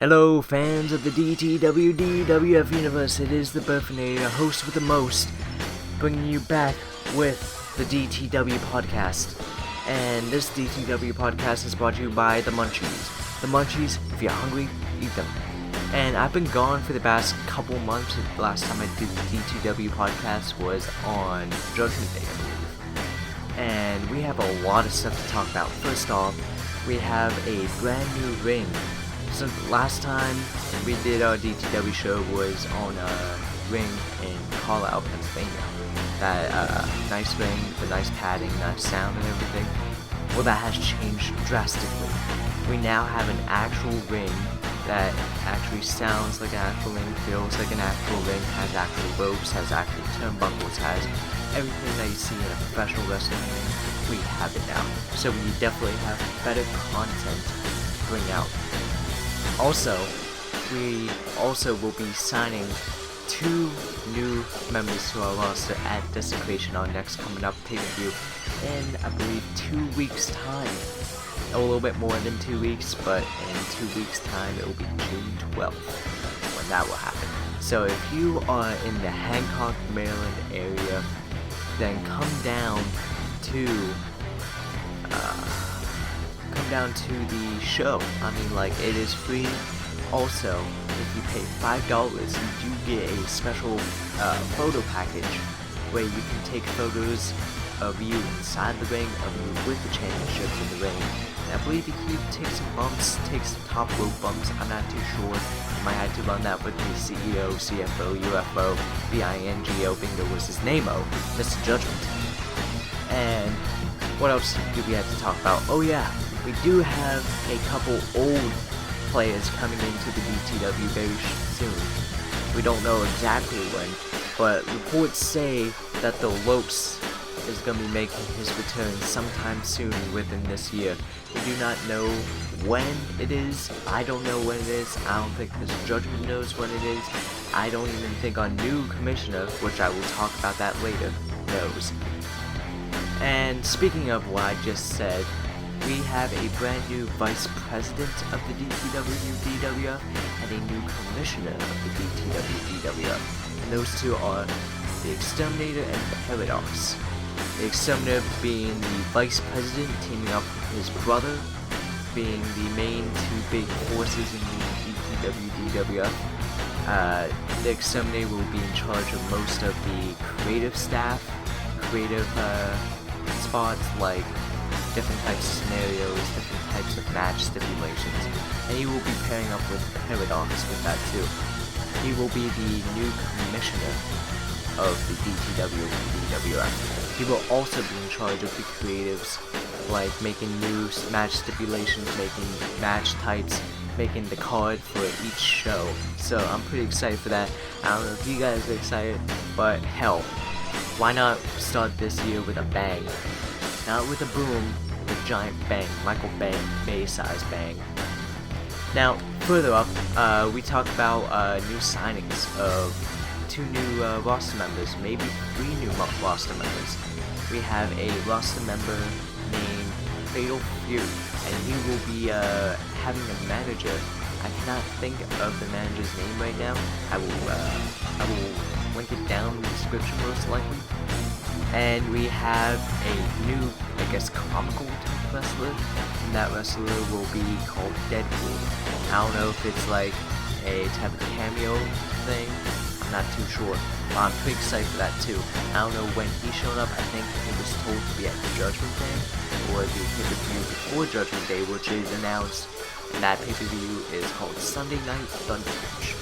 Hello, fans of the DTW DWF universe. It is the Burfinator, host with the most, bringing you back with the DTW Podcast. And this DTW Podcast is brought to you by the Munchies. The Munchies, if you're hungry, eat them. And I've been gone for the past couple months. The last time I did the DTW Podcast was on Judgment Day, I believe. And we have a lot of stuff to talk about. First off, we have a brand new ring. So last time we did our DTW show was on a ring in Carlisle, Pennsylvania. That nice ring, the nice padding, nice sound and everything. Well, that has changed drastically. We now have an actual ring that actually sounds like an actual ring, feels like an actual ring, has actual ropes, has actual turnbuckles, has everything that you see in a professional wrestling ring. We have it now. So we definitely have better content to bring out. Also, we will be signing 2 new members to our roster at Desecration, our next coming up pay-per-view in, I believe, 2 weeks' time. A little bit more than 2 weeks, but in 2 weeks' time, it will be June 12th when that will happen. So if you are in the Hancock, Maryland area, then come down to the show. I mean, like, it is free. Also, if you pay $5, you do get a special photo package where you can take photos of you inside the ring, of you with the championships in the ring. And I believe if you take some bumps, take some top rope bumps, I'm not too sure. You might have to run that with the CEO, CFO, UFO, BINGO, bingo was his name-o, Mr. Judgment. And what else do we have to talk about? Oh yeah, we do have a couple old players coming into the DTW very soon. We don't know exactly when, but reports say that the Lopes is going to be making his return sometime soon within this year. We do not know when it is. I don't know when it is. I don't think Mr. Judgment knows when it is. I don't even think our new commissioner, which I will talk about that later, knows. And speaking of what I just said, we have a brand new vice president of the DTW DWF and a new commissioner of the DTW DWF. And those two are the Exterminator and Paradox. The Exterminator being the vice president, teaming up with his brother, being the main 2 big forces in the DTW DWF. The Exterminator will be in charge of most of the creative staff, creative spots like different types of scenarios, different types of match stipulations, and he will be pairing up with Paradox with that too. He will be the new commissioner of the DTW DWF. He will also be in charge of the creatives, like making new match stipulations, making match types, making the card for each show. So I'm pretty excited for that. I don't know if you guys are excited, but hell, why not start this year with a bang? Not with a boom, with a giant bang, Michael Bay-size bang. Now, further up, we talk about new signings of 2 new roster members, maybe 3 new roster members. We have a roster member named Fatal Feud, and he will be having a manager. I cannot think of the manager's name right now. I will link it down in the description most likely. And we have a new, I guess, comical type wrestler, and that wrestler will be called Deadpool. I don't know if it's like a type of cameo thing, I'm not too sure, but I'm pretty excited for that too. I don't know when he showed up. I think he was told to be at the Judgment Day, or the pay-per-view before Judgment Day, which is announced, and that pay-per-view is called Sunday Night Thunder Punch.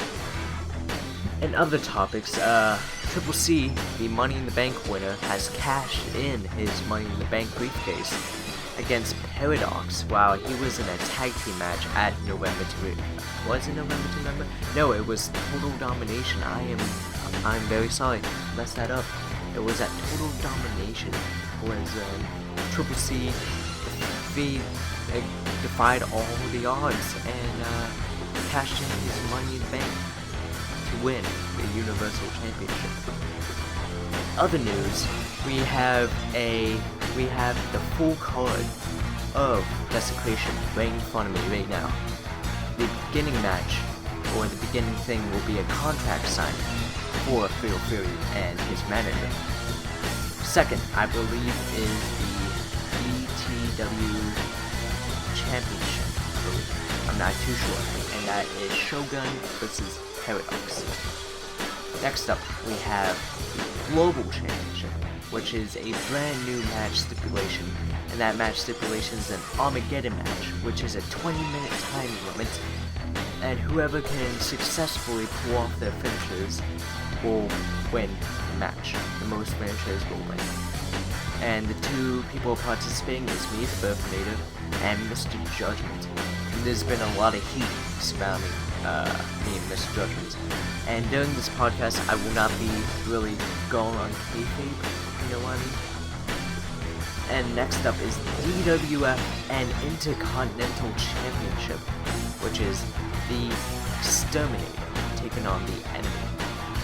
And other topics, Triple C, the Money in the Bank winner, has cashed in his Money in the Bank briefcase against Paradox. Wow, he was in a tag team match at November to... Was it November to November? No, it was Total Domination. I'm very sorry, messed that up. It was at Total Domination. It was Triple C defied all the odds and cashed in his Money in the Bank to win the Universal Championship. Other news, we have the full card of Desecration right in front of me right now. the beginning match, or the beginning thing, will be a contract signing for Fatal Fury and his manager. Second, I believe, is the DTW Championship. I'm not too sure. And that is Shogun versus Paradox. Next up, we have the Global Championship, which is a brand new match stipulation. And that match stipulation is an Armageddon match, which is a 20-minute time limit. And whoever can successfully pull off their finishes will win the match. The most finishes will win. And the two people participating is me, the Burfinator, and Mr. Judgment. And there's been a lot of heat surrounding me and Mr. Judgment. And during this podcast, I will not be really going on kayfabe, you know what I mean? And next up is DWF and Intercontinental Championship, which is the Exterminator taking on the Enemy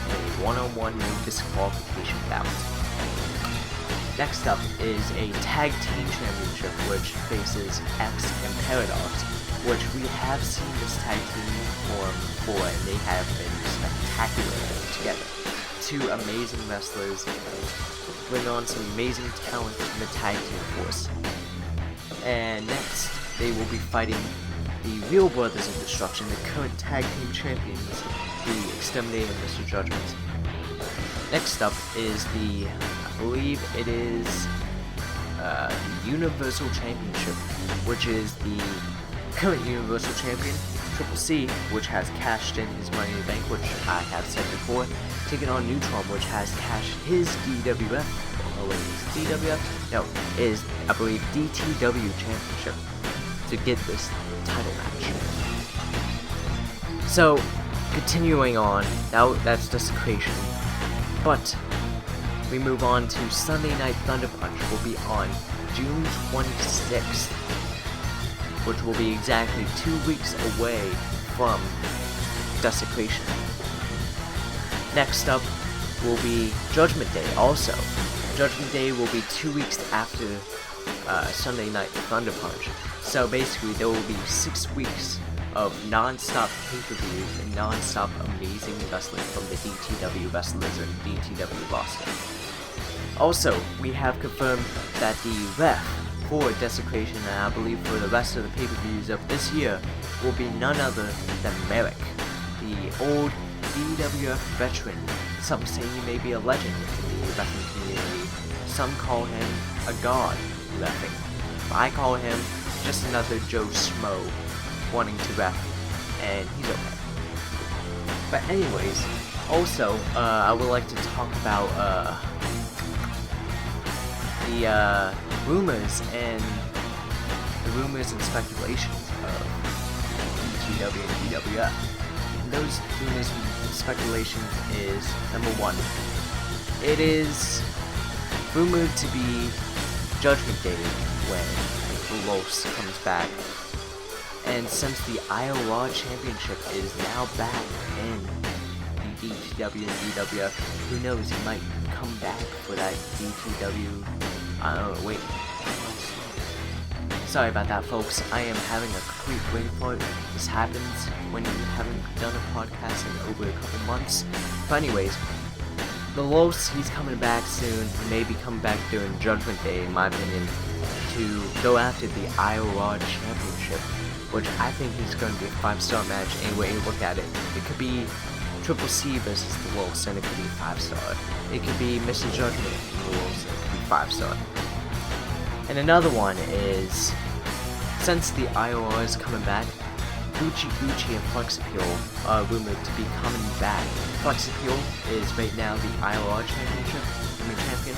in a one-on-one no disqualification bout. Next up is a Tag Team Championship, which faces X and Paradox, which we have seen this tag team form before, and they have been spectacular together. Two amazing wrestlers bring on some amazing talent in the tag team force. And next, they will be fighting the Real Brothers of Destruction, the current tag team champions, the Exterminator and Mr. Judgment. Next up is the, I believe it is the Universal Championship, which is the current Universal Champion, Triple C, which has cashed in his Money in the Bank, which I have said before, taking on Neutron, which has cashed his DWF, oh wait, is DWF? No, is, I believe, DTW Championship to get this title match. So, continuing on, that's Desecration, but we move on to Sunday Night Thunder Punch, will be on June 26th, which will be exactly 2 weeks away from Desecration. Next up will be Judgment Day also. Judgment Day will be 2 weeks after Sunday Night Thunder Punch. So basically there will be 6 weeks of non-stop pay-per-views and non-stop amazing wrestling from the DTW wrestlers and DTW roster. Also, we have confirmed that the ref for Desecration, and I believe for the rest of the pay-per-views of this year, will be none other than Merrick, the old DWF veteran. Some say he may be a legend in the wrestling community. Some call him a god reffing. I call him just another Joe Schmo wanting to ref, and he's okay. But anyways, also, I would like to talk about the rumors and speculations of DTW and DWF. And those rumors and speculations is, number one, it is rumored to be Judgment Day when Los comes back. And since the IOR Championship is now back in the DTW and DWF, who knows, he might come back for that DTW. I don't know, wait. Sorry about that, folks. I am having a complete brain fart. This happens when you haven't done a podcast in over a couple months. But anyways, the Los, he's coming back soon. He may be coming back during Judgment Day, in my opinion, to go after the IOR Championship, which I think is going to be a 5-star match any way you look at it. It could be Triple C versus the Wolves, and it could be 5-star. It could be Mr. Judgment and the Wolves, and it could be 5-star. And another one is, since the IOR is coming back, Gucci and Flex Appeal are rumored to be coming back. Flex Appeal is right now the IOR champion.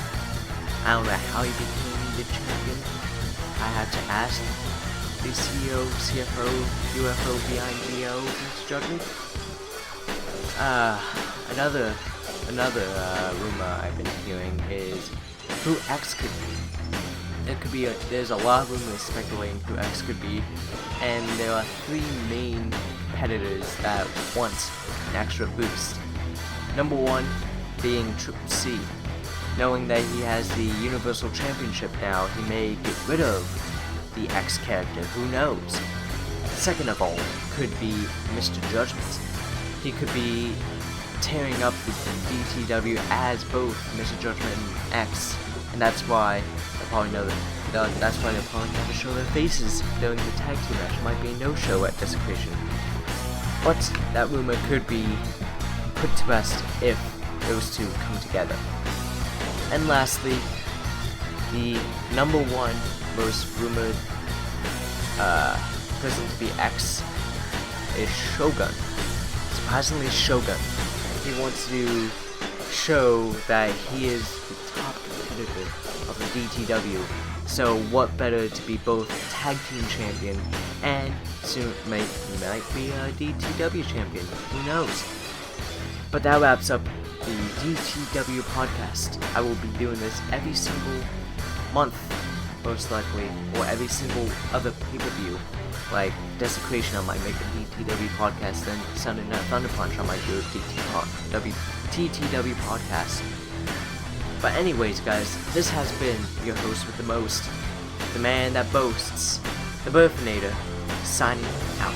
I don't know how he became the champion. I had to ask the CEO, CFO, UFO, BIGO, Mr. Judgment. Another rumor I've been hearing is who X could be. It could be there's a lot of rumors speculating who X could be, and there are 3 main competitors that want an extra boost. Number 1 being Triple C. Knowing that he has the Universal Championship now, he may get rid of the X character, who knows? second of all could be Mr. Judgment. He could be tearing up the DTW as both Mr. Judgment and X, and that's why they'll probably never show their faces during the tag team match. It might be a no-show at Desecration, but that rumor could be put to rest if those two come together. And lastly, the number one most rumored person to be X is Shogun. Surprisingly, Shogun. He wants to show that he is the top competitor of the DTW. So what better to be both tag team champion and soon might be a DTW champion. Who knows? But that wraps up the DTW podcast. I will be doing this every single month, most likely, or every single other pay-per-view. Like Desecration, I might make a DTW podcast, then Sunday Night Thunder Punch, I might do a DTW podcast. But anyways, guys, this has been your host with the most, the man that boasts, the Burfinator, signing out.